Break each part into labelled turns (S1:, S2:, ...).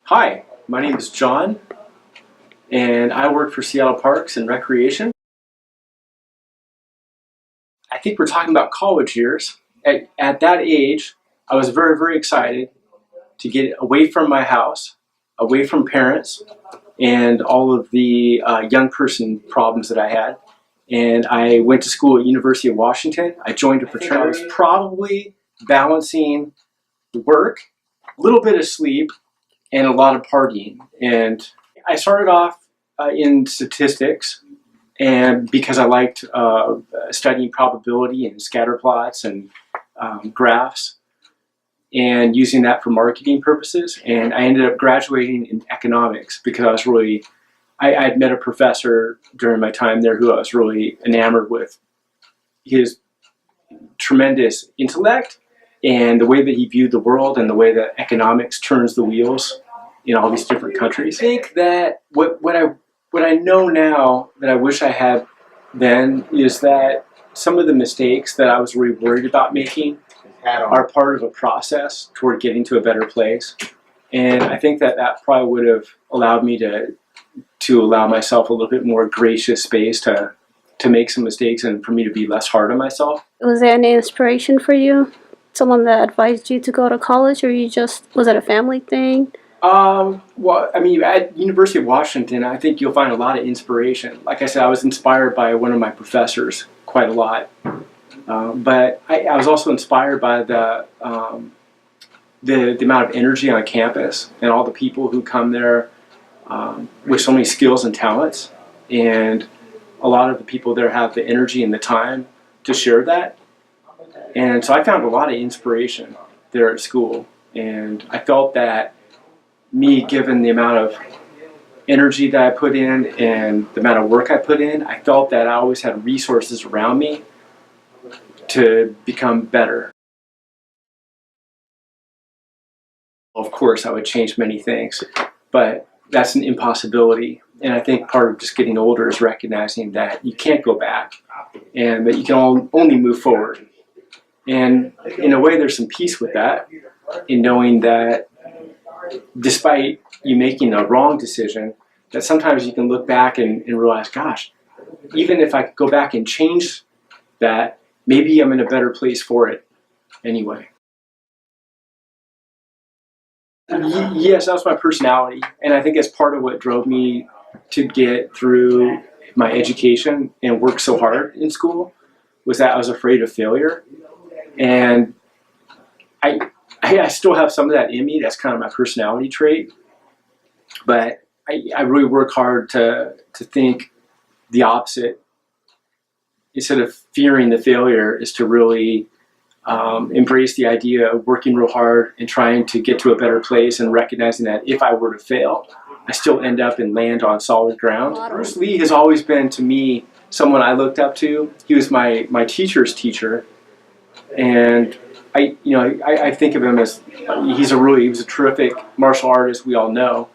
S1: Hi, my name is John, and I work for Seattle Parks and Recreation. I think we're talking about college years. At that age, I was very, very excited to get away from my house, away from parents, and all of the young person problems that I had. And I went to school at University of Washington. I joined a fraternity. I was probably balancing work, a little bit of sleep, and a lot of partying. And I started off in statistics, and because I liked studying probability and scatter plots and graphs, and using that for marketing purposes. And I ended up graduating in economics because I had met a professor during my time there who I was really enamored with his tremendous intellect and the way that he viewed the world and the way that economics turns the wheels in all these different countries. I think that what I know now that I wish I had then is that some of the mistakes that I was really worried about making are part of a process toward getting to a better place. And I think that probably would have allowed me to allow myself a little bit more gracious space to make some mistakes and for me to be less hard on myself.
S2: Was there any inspiration for you? Someone that advised you to go to college, or was it a family thing?
S1: Well, I mean, at University of Washington, I think you'll find a lot of inspiration. Like I said, I was inspired by one of my professors quite a lot. But I was also inspired by the amount of energy on campus and all the people who come there with so many skills and talents. And a lot of the people there have the energy and the time to share that. And so I found a lot of inspiration there at school. And I felt that given the amount of energy that I put in and the amount of work I put in, I felt that I always had resources around me to become better. Of course, I would change many things, but that's an impossibility. And I think part of just getting older is recognizing that you can't go back and that you can only move forward. And in a way, there's some peace with that, in knowing that despite you making a wrong decision, that sometimes you can look back and realize, gosh, even if I could go back and change that, maybe I'm in a better place for it anyway. Yes, that was my personality. And I think that's part of what drove me to get through my education and work so hard in school, was that I was afraid of failure. And I still have some of that in me. That's kind of my personality trait. But I really work hard to think the opposite. Instead of fearing the failure, is to really embrace the idea of working real hard and trying to get to a better place and recognizing that if I were to fail, I still end up and land on solid ground. Bruce Lee has always been, to me, someone I looked up to. He was my teacher's teacher. And I think of him as he was a terrific martial artist, we all know,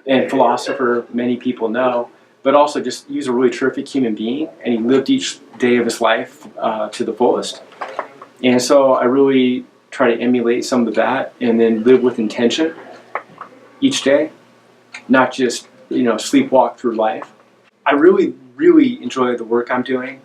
S1: and philosopher, many people know, but also just he was a really terrific human being, and he lived each day of his life to the fullest. And so I really try to emulate some of that and then live with intention each day, not just sleepwalk through life. I really, really enjoy the work I'm doing.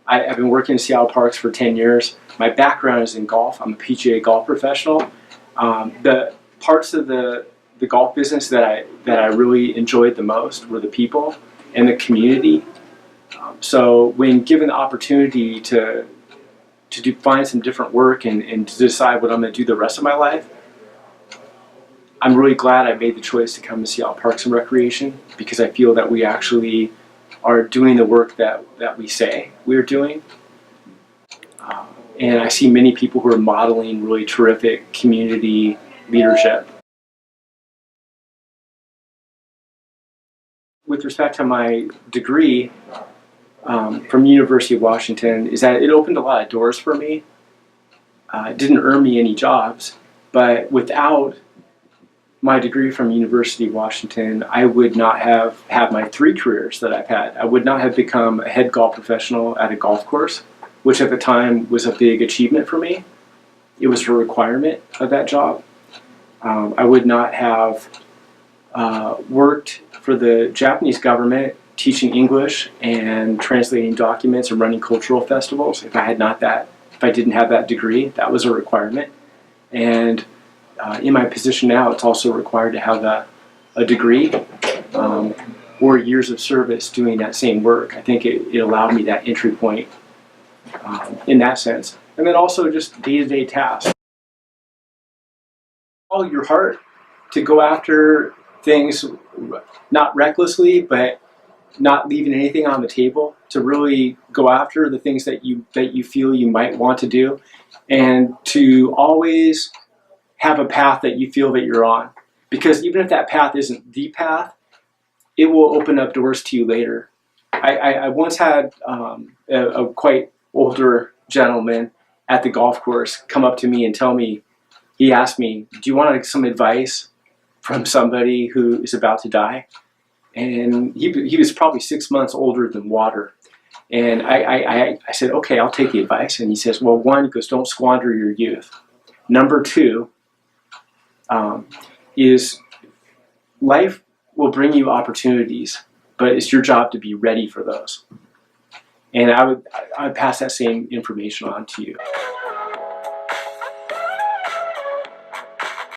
S1: I've been working in Seattle Parks for 10 years. My background is in golf. I'm a PGA golf professional. The parts of the golf business that I really enjoyed the most were the people and the community. So when given the opportunity to find some different work and to decide what I'm going to do the rest of my life, I'm really glad I made the choice to come to Seattle Parks and Recreation, because I feel that we actually are doing the work that we say we're doing. And I see many people who are modeling really terrific community leadership. With respect to my degree from University of Washington, is that it opened a lot of doors for me. It didn't earn me any jobs, but without my degree from University of Washington, I would not have had my 3 careers that I've had. I would not have become a head golf professional at a golf course, which at the time was a big achievement for me. It was a requirement of that job. I would not have worked for the Japanese government teaching English and translating documents and running cultural festivals if I didn't have that degree. That was a requirement. And in my position now, it's also required to have a degree or years of service doing that same work. I think it allowed me that entry point in that sense. And then also just day-to-day tasks. All your heart to go after things, not recklessly, but not leaving anything on the table, to really go after the things that you feel you might want to do, and to always have a path that you feel that you're on. Because even if that path isn't the path, it will open up doors to you later. I once had a quite older gentleman at the golf course come up to me and tell me, he asked me, do you want some advice from somebody who is about to die? And he was probably 6 months older than water. And I said, okay, I'll take the advice. And he says, well, one, he goes, don't squander your youth. Number two is life will bring you opportunities, but it's your job to be ready for those. And I would pass that same information on to you.